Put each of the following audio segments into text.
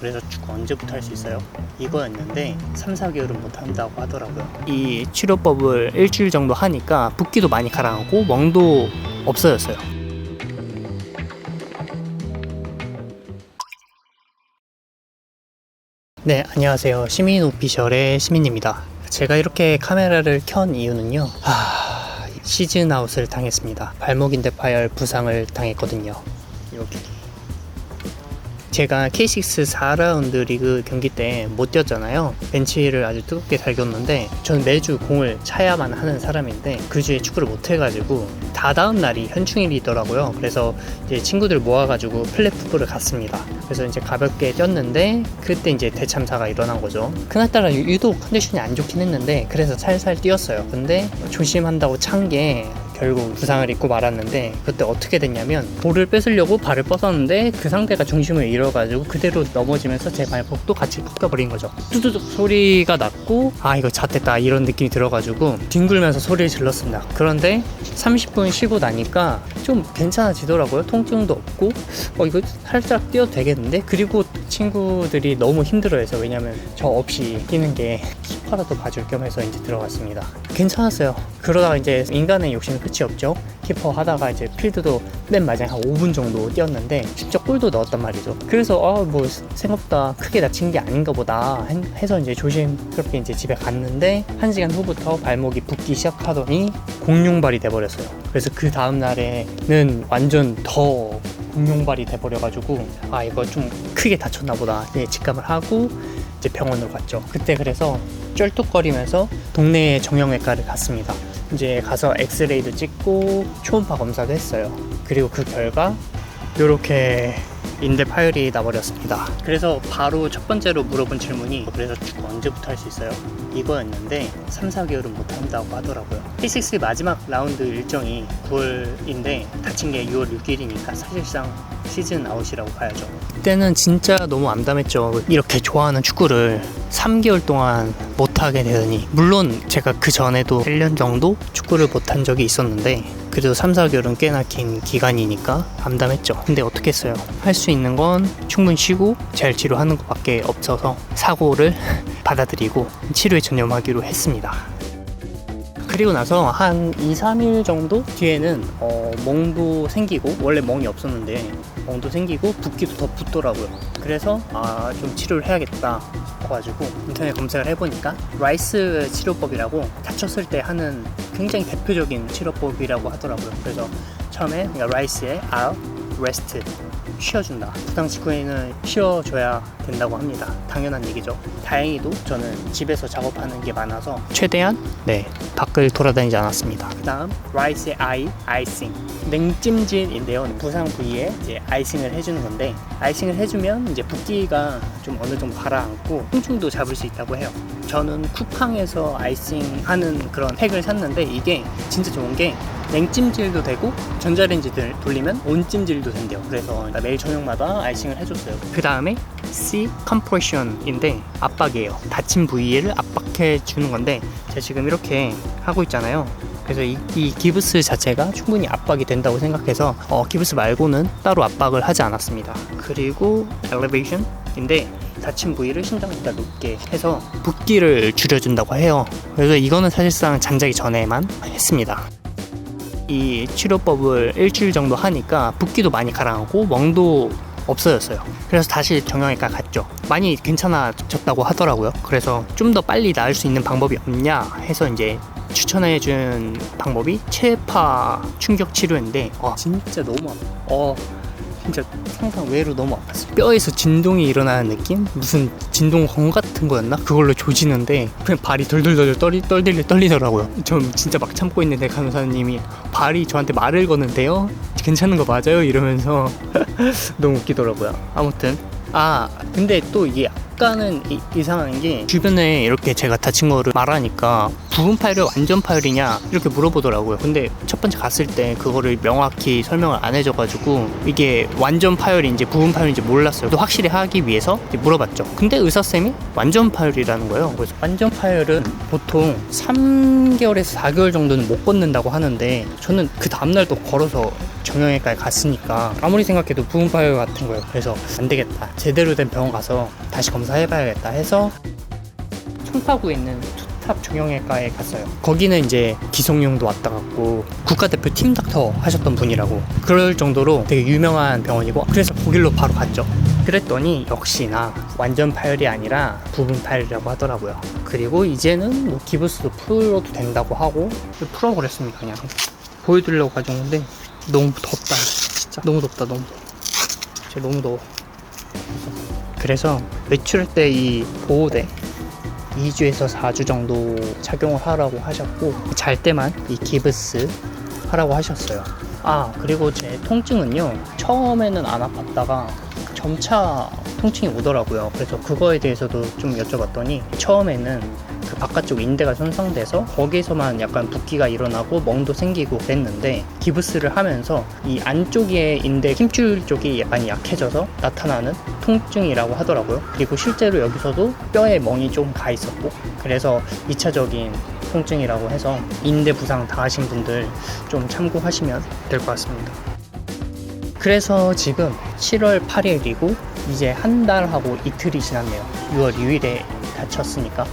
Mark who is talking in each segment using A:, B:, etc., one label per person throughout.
A: 그래서 축구 언제부터 할 수 있어요? 이거였는데 3, 4개월은 못한다고 하더라고요. 이 치료법을 일주일 정도 하니까 붓기도 많이 가라앉고 멍도 없어졌어요. 네, 안녕하세요. 시민 오피셜의 시민입니다. 제가 이렇게 카메라를 켠 이유는요, 시즌 아웃을 당했습니다. 발목인대 파열 부상을 당했거든요. 이렇게 제가 K6 4라운드 리그 경기 때 못 뛰었잖아요. 벤치를 아주 뜨겁게 달겼는데 저는 매주 공을 차야만 하는 사람인데 그 주에 축구를 못 해가지고 다다음 날이 현충일이더라고요. 그래서 이제 친구들 모아가지고 플랫풋볼을 갔습니다. 그래서 이제 가볍게 뛰었는데 그때 이제 대참사가 일어난 거죠. 그날따라 유독 컨디션이 안 좋긴 했는데 그래서 살살 뛰었어요. 근데 조심한다고 찬 게 결국 부상을 입고 말았는데 그때 어떻게 됐냐면 볼을 뺏으려고 발을 뻗었는데 그 상대가 중심을 잃어가지고 그대로 넘어지면서 제 발목도 같이 꺾여버린 거죠. 뚜두둑 소리가 났고 이거 잣됐다 이런 느낌이 들어가지고 뒹굴면서 소리를 질렀습니다. 그런데 30분 쉬고 나니까 좀 괜찮아지더라고요. 통증도 없고 이거 살짝 뛰어도 되겠는데? 그리고 친구들이 너무 힘들어해서 왜냐면 저 없이 뛰는 게 키퍼라도 봐줄 겸 해서 이제 들어갔습니다. 괜찮았어요. 그러다가 이제 인간의 욕심은 끝이 없죠. 키퍼 하다가 이제 필드도 맨 마지막에 한 5분 정도 뛰었는데 직접 골도 넣었단 말이죠. 그래서 뭐 생각보다 크게 다친 게 아닌가 보다 해서 이제 조심스럽게 이제 집에 갔는데 1시간 후부터 발목이 붓기 시작하더니 공룡발이 돼버렸어요. 그래서 그 다음 날에는 완전 더 공룡발이 돼버려가지고 이거 좀 크게 다쳤나 보다 직감을 하고 이제 병원으로 갔죠. 그때 그래서 쩔뚝거리면서 동네 정형외과를 갔습니다. 이제 가서 엑스레이도 찍고 초음파 검사도 했어요. 그리고 그 결과 이렇게 인대 파열이 나버렸습니다. 그래서 바로 첫 번째로 물어본 질문이 그래서 축구 언제부터 할 수 있어요? 이거였는데 3, 4개월은 못한다고 하더라고요. K6 마지막 라운드 일정이 9월인데 다친 게 6월 6일이니까 사실상 시즌 아웃이라고 봐야죠. 그때는 진짜 너무 암담했죠. 이렇게 좋아하는 축구를 3개월 동안 못하게 되더니 물론 제가 그 전에도 1년 정도 축구를 못한 적이 있었는데 그래도 3, 4개월은 꽤나 긴 기간이니까 암담했죠. 근데 어떻게 했어요? 할 수 있는 건 충분히 쉬고 잘 치료하는 것밖에 없어서 사고를 받아들이고 치료에 전념하기로 했습니다. 그리고 나서 한 2, 3일 정도 뒤에는 멍도 생기고 원래 멍이 없었는데 멍도 생기고 붓기도 더 붓더라고요. 그래서 좀 치료를 해야겠다 싶어가지고 인터넷 검색을 해보니까 라이스 치료법이라고 다쳤을 때 하는 굉장히 대표적인 치료법이라고 하더라고요. 그래서 처음에 라이스의 R, rest 쉬어준다. 부상 직후에는 쉬어줘야 된다고 합니다. 당연한 얘기죠. 다행히도 저는 집에서 작업하는 게 많아서 최대한 밖을 돌아다니지 않았습니다. 그 다음 라이스의 I, 아이싱 냉찜질인데요. 부상 부위에 이제 아이싱을 해주는 건데 아이싱을 해주면 이제 붓기가 좀 어느 정도 가라앉고 통증도 잡을 수 있다고 해요. 저는 쿠팡에서 아이싱 하는 그런 팩을 샀는데 이게 진짜 좋은 게 냉찜질도 되고 전자레인지를 돌리면 온찜질도 된대요. 그래서 매일 저녁마다 아이싱을 해줬어요. 그 다음에 C 컴프레션인데 압박이에요. 다친 부위를 압박해 주는 건데 제가 지금 이렇게 하고 있잖아요. 그래서 이 기브스 자체가 충분히 압박이 된다고 생각해서 기브스 말고는 따로 압박을 하지 않았습니다. 그리고 엘리베이션인데 다친 부위를 심장보다 높게 해서 붓기를 줄여준다고 해요. 그래서 이거는 사실상 잠자기 전에만 했습니다. 이 치료법을 일주일 정도 하니까 붓기도 많이 가라앉고 멍도 없어졌어요. 그래서 다시 정형외과 갔죠. 많이 괜찮아졌다고 하더라고요. 그래서 좀 더 빨리 나을 수 있는 방법이 없냐 해서 이제 추천해준 방법이 체파 충격 치료인데 진짜 너무 아파. 진짜 상상 외로 너무 아팠어요. 뼈에서 진동이 일어나는 느낌? 무슨 진동건 같은 거였나? 그걸로 조지는데 그냥 발이 덜덜덜 떨리더라고요. 전 진짜 막 참고 있는데 간호사님이 발이 저한테 말을 거는데요? 괜찮은 거 맞아요? 이러면서 너무 웃기더라고요. 아무튼 근데 또 이게 약간은 이상한 게 주변에 이렇게 제가 다친 거를 말하니까 부분 파열이 완전 파열이냐 이렇게 물어보더라고요. 근데 첫 번째 갔을 때 그거를 명확히 설명을 안 해줘가지고 이게 완전 파열인지 부분 파열인지 몰랐어요. 또 확실히 하기 위해서 물어봤죠. 근데 의사쌤이 완전 파열이라는 거예요. 그래서 완전 파열은 보통 3개월에서 4개월 정도는 못 걷는다고 하는데 저는 그 다음날 또 걸어서 정형외과에 갔으니까 아무리 생각해도 부분 파열 같은 거예요. 그래서 안 되겠다, 제대로 된 병원 가서 다시 검사해봐야겠다 해서 송파구에 있는 투탑 정형외과에 갔어요. 거기는 이제 기성용도 왔다 갔고 국가대표 팀 닥터 하셨던 분이라고, 그럴 정도로 되게 유명한 병원이고, 그래서 거길로 바로 갔죠. 그랬더니 역시나 완전 파열이 아니라 부분 파열이라고 하더라고요. 그리고 이제는 뭐 기부스도 풀어도 된다고 하고, 풀어버렸습니다. 그냥 보여드리려고 가져온 건데 너무 덥다. 진짜 너무 덥다. 진짜 너무 더워. 그래서 외출할 때 이 보호대 2주에서 4주 정도 착용을 하라고 하셨고, 잘 때만 이 기브스 하라고 하셨어요. 그리고 제 통증은요, 처음에는 안 아팠다가 점차 통증이 오더라고요. 그래서 그거에 대해서도 좀 여쭤봤더니 처음에는 그 바깥쪽 인대가 손상돼서 거기서만 약간 붓기가 일어나고 멍도 생기고 그랬는데, 기부스를 하면서 이 안쪽의 인대 힘줄 쪽이 많이 약해져서 나타나는 통증이라고 하더라고요. 그리고 실제로 여기서도 뼈에 멍이 좀 가 있었고, 그래서 2차적인 통증이라고 해서 인대 부상 당하신 분들 좀 참고하시면 될 것 같습니다. 그래서 지금 7월 8일이고 이제 한 달하고 이틀이 지났네요. 6월 6일에 다쳤으니까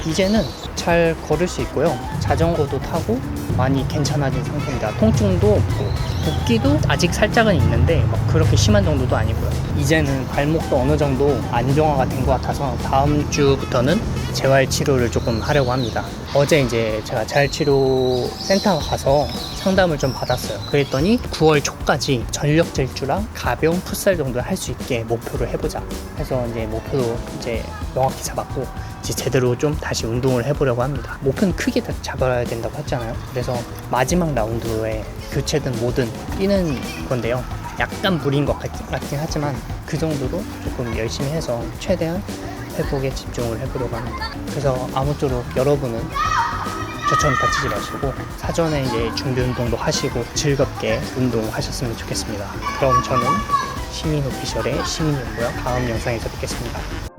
A: 이제는 잘 걸을 수 있고요. 자전거도 타고 많이 괜찮아진 상태입니다. 통증도 없고 붓기도 아직 살짝은 있는데 막 그렇게 심한 정도도 아니고요. 이제는 발목도 어느 정도 안정화가 된 것 같아서 다음 주부터는 재활 치료를 조금 하려고 합니다. 어제 이제 제가 재활치료 센터 가서 상담을 좀 받았어요. 그랬더니 9월 초까지 전력 질주랑 가벼운 풋살 정도 할 수 있게 목표를 해보자 해서 이제 목표도 이제 명확히 잡았고, 이제 제대로 좀 다시 운동을 해보려고 합니다. 목표는 크게 잡아야 된다고 했잖아요. 그래서 마지막 라운드에 교체든 뭐든 뛰는 건데요. 약간 무리인 것 같긴 하지만 그 정도로 조금 열심히 해서 최대한 회복에 집중을 해보려고 합니다. 그래서 아무쪼록 여러분은 저처럼 다치지 마시고 사전에 이제 준비 운동도 하시고 즐겁게 운동하셨으면 좋겠습니다. 그럼 저는 시민오피셜의 시민이었고요. 다음 영상에서 뵙겠습니다.